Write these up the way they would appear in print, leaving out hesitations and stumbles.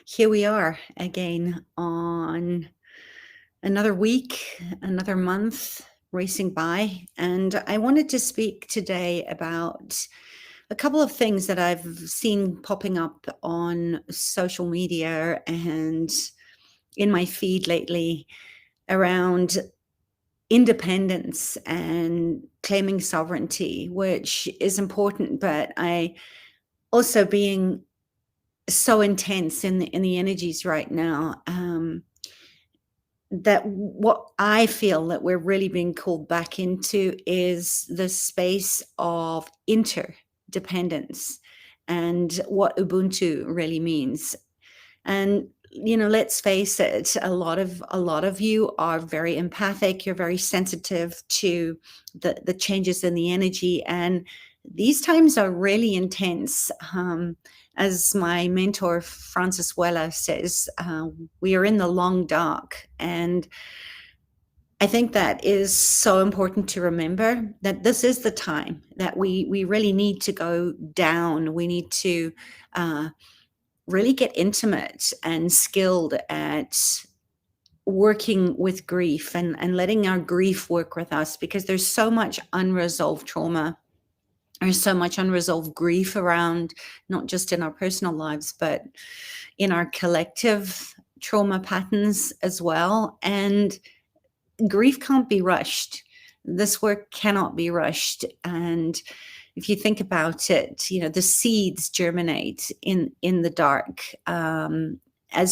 Here we are again on another week, another month racing by. And I wanted to speak today about a couple of things that I've seen popping up on social media and in my feed lately around independence and claiming sovereignty, which is important, but I also being so intense in the energies right now. That what I feel that we're really being called back into is the space of interdependence and what Ubuntu really means. And let's face it, a lot of you are very empathic, you're very sensitive to the changes in the energy, and these times are really intense. As my mentor Francis Wella says, we are in the long dark, and I think that is so important to remember that this is the time that we really need to go down. We need to really get intimate and skilled at working with grief and letting our grief work with us, because there's so much unresolved trauma. There's so much unresolved grief around, not just in our personal lives, but in our collective trauma patterns as well. And grief can't be rushed. This work cannot be rushed. And if you think about it, the seeds germinate in the dark. As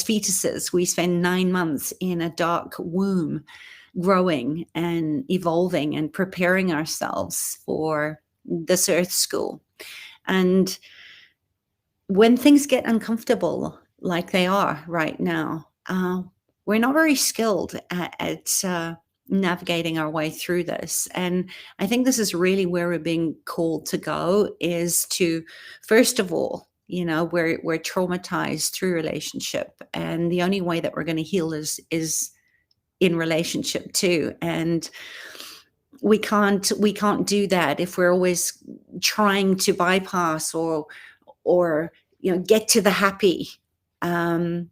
fetuses, we spend 9 months in a dark womb, growing and evolving and preparing ourselves for this earth school. And when things get uncomfortable, like they are right now, we're not very skilled at navigating our way through this. And I think this is really where we're being called to go, is to, first of all, we're traumatized through relationship, and the only way that we're going to heal is in relationship too. And we can't do that if we're always trying to bypass or get to the happy. um,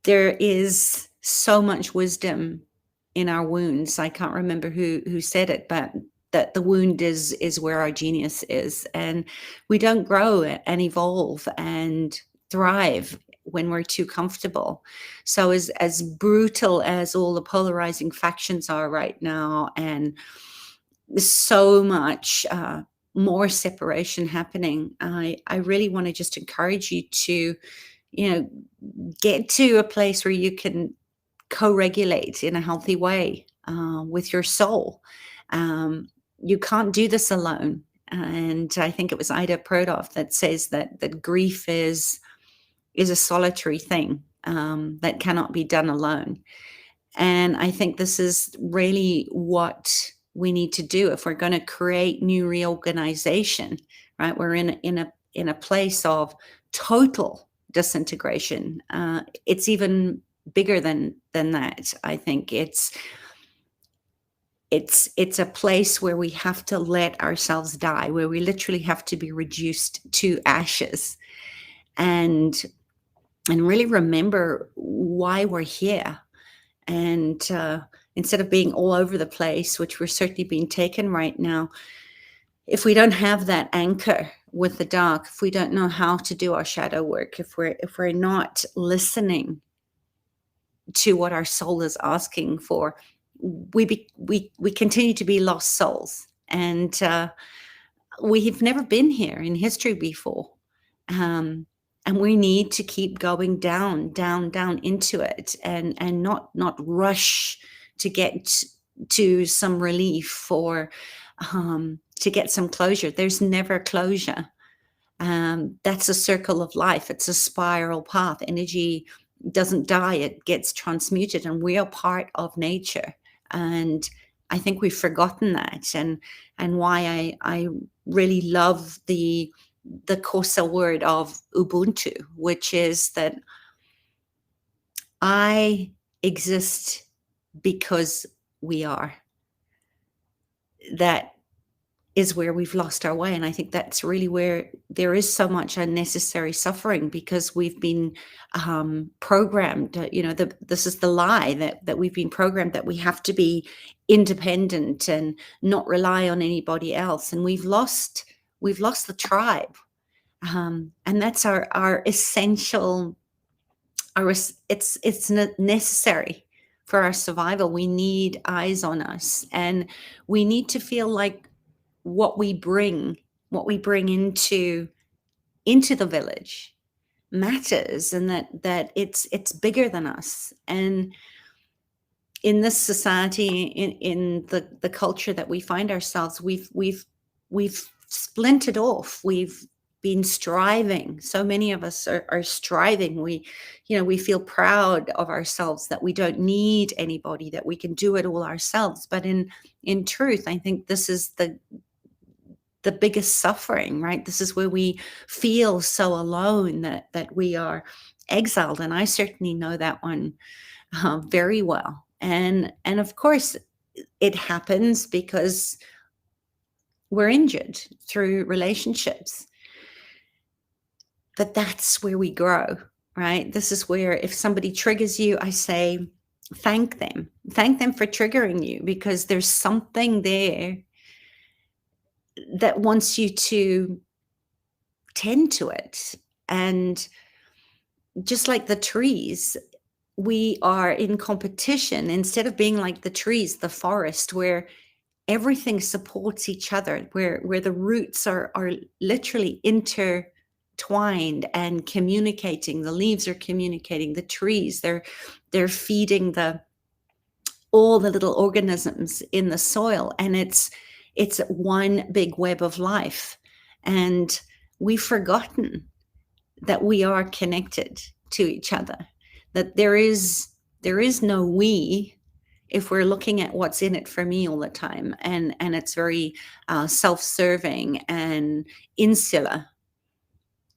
there is so much wisdom in our wounds. I can't remember who said it, but that the wound is where our genius is, and we don't grow and evolve and thrive when we're too comfortable. So as brutal as all the polarizing factions are right now, and so much more separation happening, I really want to just encourage you to get to a place where you can co-regulate in a healthy way with your soul. You can't do this alone. And I think it was Ida Prodoff that says that grief is a solitary thing that cannot be done alone. And I think this is really what we need to do if we're going to create new reorganization. Right, we're in a place of total disintegration. It's even bigger than that. I think it's a place where we have to let ourselves die, where we literally have to be reduced to ashes, and really remember why we're here. And instead of being all over the place, which we're certainly being taken right now, if we don't have that anchor with the dark, if we don't know how to do our shadow work, if we're not listening to what our soul is asking for, we continue to be lost souls. And we have never been here in history before. And we need to keep going down, down, down into it, and not rush to get to some relief or to get some closure. There's never closure. That's a circle of life. It's a spiral path. Energy doesn't die, it gets transmuted, and we are part of nature. And I think we've forgotten that, and why I really love the Kosa word of Ubuntu, which is that I exist because we are. That is where we've lost our way. And I think that's really where there is so much unnecessary suffering, because we've been programmed. This is the lie that we've been programmed that we have to be independent and not rely on anybody else, and we've lost the tribe, and that's our essential. It's necessary for our survival. We need eyes on us, and we need to feel like what we bring into the village matters, and that it's bigger than us. And in this society, in the culture that we find ourselves, we've splintered off. We've been striving. So many of us are striving. We feel proud of ourselves, that we don't need anybody, that we can do it all ourselves. But in truth, I think this is the biggest suffering, right? This is where we feel so alone, that we are exiled. And I certainly know that one very well. And of course, it happens because we're injured through relationships. But that's where we grow, right? This is where, if somebody triggers you, I say, thank them. Thank them for triggering you, because there's something there that wants you to tend to it. And just like the trees, we are in competition instead of being like the trees, the forest, where everything supports each other, where the roots are literally intertwined and communicating. The leaves are communicating. The trees, they're feeding all the little organisms in the soil, and it's one big web of life. And we've forgotten that we are connected to each other, that there is no we, if we're looking at what's in it for me all the time, and it's very self-serving and insular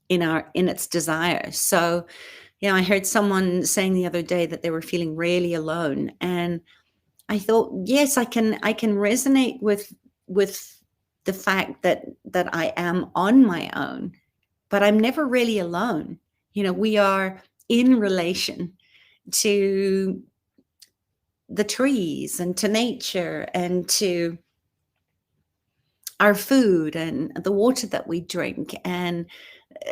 in its desire. So I heard someone saying the other day that they were feeling really alone, and I thought, yes, I can resonate with the fact that I am on my own, but I'm never really alone. We are in relation to the trees and to nature and to our food and the water that we drink and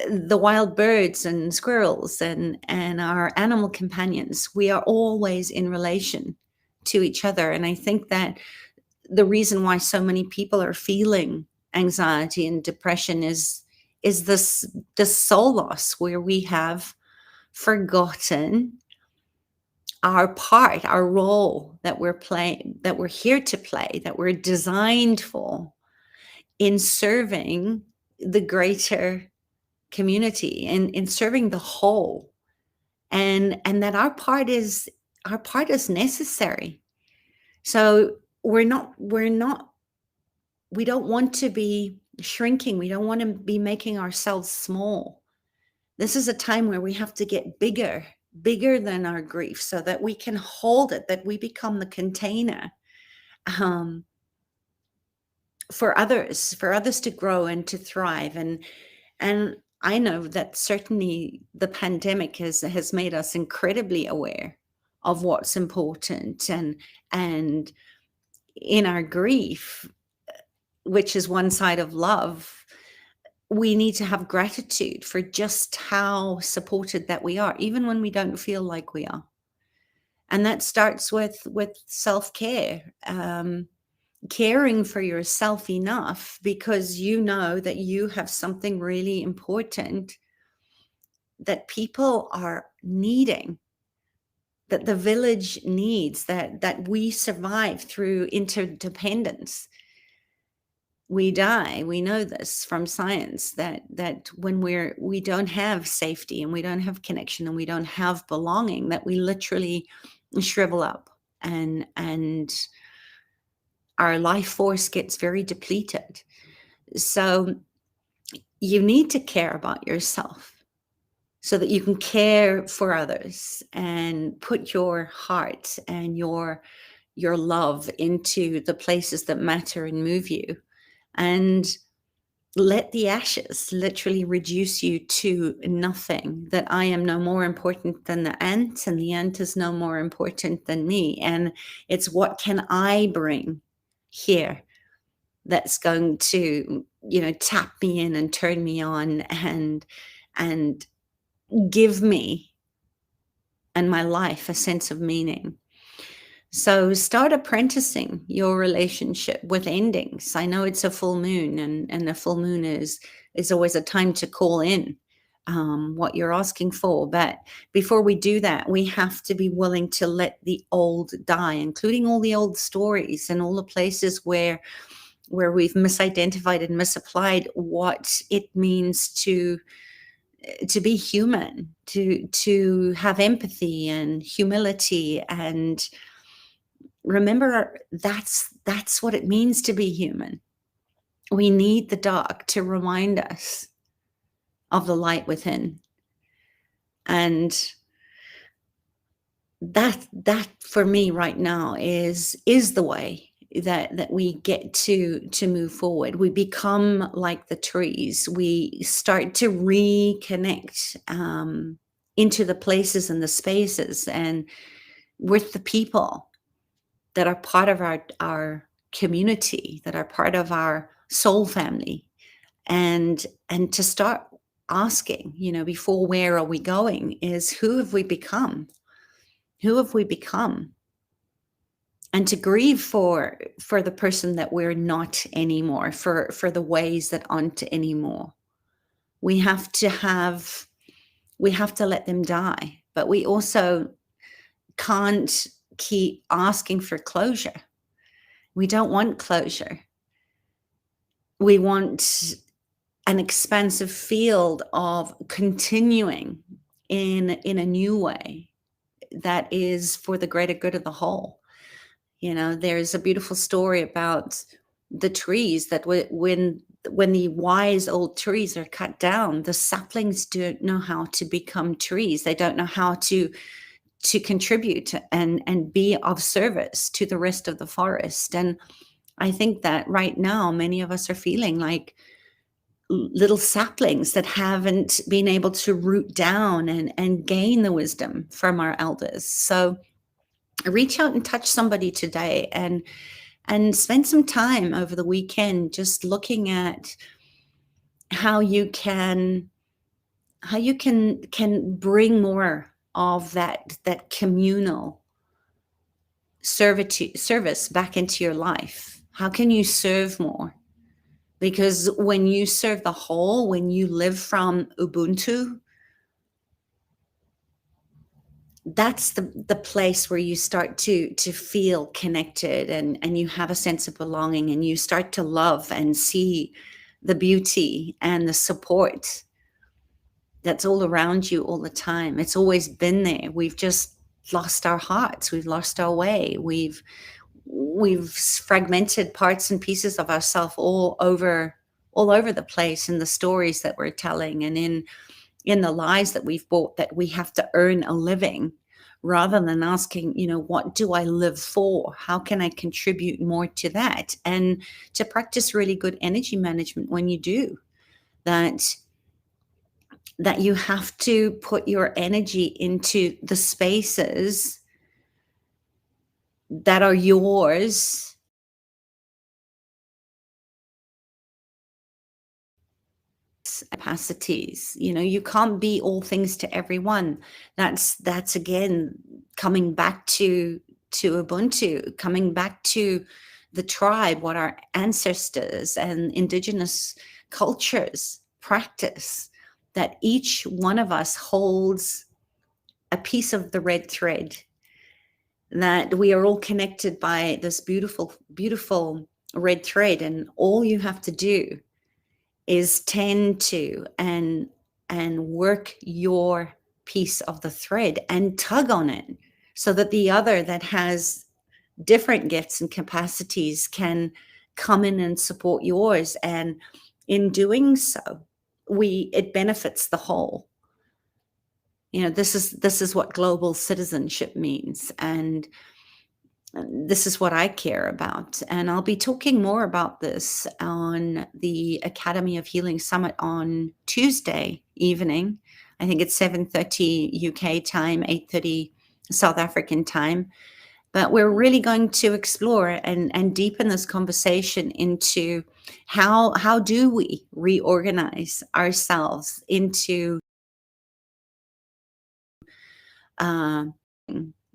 the wild birds and squirrels and our animal companions. We are always in relation to each other. And I think that the reason why so many people are feeling anxiety and depression is this soul loss, where we have forgotten our part, our role that we're playing, that we're here to play, that we're designed for, in serving the greater community and in serving the whole, and that our part is necessary. So we don't want to be shrinking. We don't want to be making ourselves small. This is a time where we have to get bigger than our grief, so that we can hold it, that we become the container for others to grow and to thrive. And I know that certainly the pandemic has made us incredibly aware of what's important, and in our grief, which is one side of love, we need to have gratitude for just how supported that we are, even when we don't feel like we are. And that starts with self-care, caring for yourself enough, because you know that you have something really important that people are needing, that the village needs, that we survive through interdependence. We die. We know this from science, that when we don't have safety and we don't have connection and we don't have belonging, that we literally shrivel up, and our life force gets very depleted. So you need to care about yourself, so that you can care for others and put your heart and your love into the places that matter and move you. and let the ashes literally reduce you to nothing, that I am no more important than the ant, and the ant is no more important than me. And it's what can I bring here that's going to, tap me in and turn me on and give me and my life a sense of meaning. So start apprenticing your relationship with endings. I know it's a full moon, and a full moon is always a time to call in what you're asking for. But before we do that, we have to be willing to let the old die, including all the old stories and all the places where we've misidentified and misapplied what it means to be human, to have empathy and humility, and remember that's what it means to be human. We need the dark to remind us of the light within. And that for me right now is the way that we get to move forward. We become like the trees. We start to reconnect into the places and the spaces and with the people that are part of our community, that are part of our soul family, and to start asking, before where are we going, is who have we become? Who have we become? And to grieve for the person that we're not anymore, for the ways that aren't anymore. We have to let them die, but we also can't keep asking for closure. We don't want closure. We want an expansive field of continuing in a new way that is for the greater good of the whole. There's a beautiful story about the trees that when the wise old trees are cut down, the saplings don't know how to become trees. They don't know how to contribute and be of service to the rest of the forest. And I think that right now many of us are feeling like little saplings that haven't been able to root down and gain the wisdom from our elders. So reach out and touch somebody today, and spend some time over the weekend just looking at how you can bring more of that communal service back into your life. How can you serve more? Because when you serve the whole, when you live from Ubuntu, that's the place where you start to feel connected, and you have a sense of belonging, and you start to love and see the beauty and the support that's all around you all the time. It's always been there. We've just lost our hearts. We've lost our way. We've fragmented parts and pieces of ourselves all over the place in the stories that we're telling, and in the lies that we've bought, that we have to earn a living, rather than asking, what do I live for? How can I contribute more to that? And to practice really good energy management when you do that, you have to put your energy into the spaces that are yours, capacities. You can't be all things to everyone. That's again coming back to Ubuntu, coming back to the tribe, what our ancestors and indigenous cultures practice, that each one of us holds a piece of the red thread, that we are all connected by this beautiful, beautiful red thread. And all you have to do is tend to and work your piece of the thread and tug on it, so that the other that has different gifts and capacities can come in and support yours. And in doing so, it benefits the whole. This is what global citizenship means. And This is what I care about. And I'll be talking more about this on the Academy of Healing Summit on Tuesday evening. I think it's 7:30 UK time, 8:30 South African time. But we're really going to explore and deepen this conversation into how do we reorganize ourselves into uh,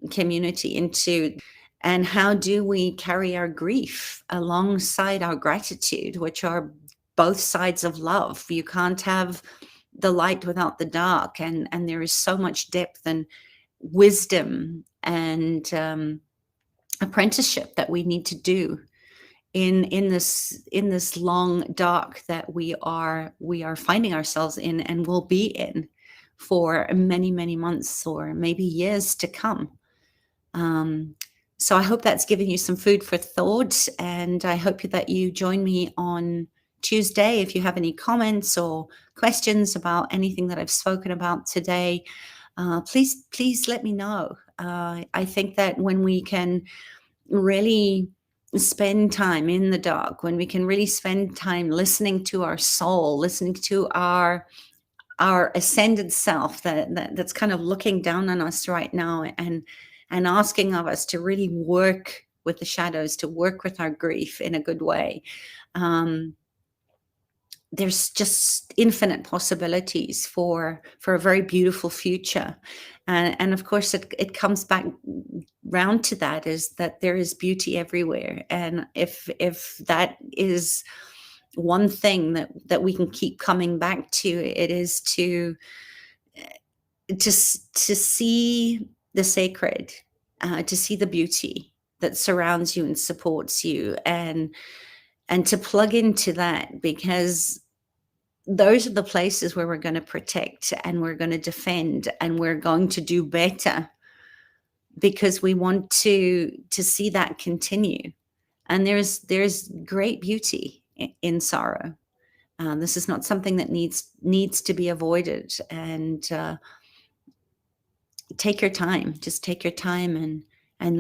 community, into, and how do we carry our grief alongside our gratitude, which are both sides of love. You can't have the light without the dark, and there is so much depth and wisdom and apprenticeship that we need to do in this long dark that we are finding ourselves in and will be in for many, many months or maybe years to come. um, so I hope that's given you some food for thought, and I hope that you join me on Tuesday. If you have any comments or questions about anything that I've spoken about today, please let me know. I think that when we can really spend time in the dark, when we can really spend time listening to our soul, listening to our ascended self that's kind of looking down on us right now, and asking of us to really work with the shadows, to work with our grief in a good way. um, there's just infinite possibilities for a very beautiful future. And of course it comes back round to that, is that there is beauty everywhere. And if that is one thing that we can keep coming back to, it is to see the sacred, to see the beauty that surrounds you and supports you, and to plug into that, because those are the places where we're going to protect and we're going to defend and we're going to do better, because we want to see that continue. And there's great beauty in sorrow. This is not something that needs to be avoided. And take your time, just take your time, and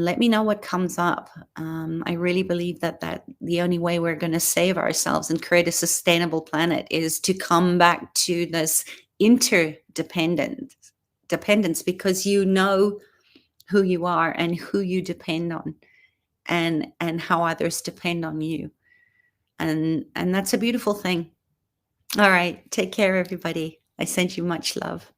let me know what comes up. I really believe that the only way we're going to save ourselves and create a sustainable planet is to come back to this interdependence, because you know who you are and who you depend on, and how others depend on you. And that's a beautiful thing. All right, take care, everybody. I send you much love.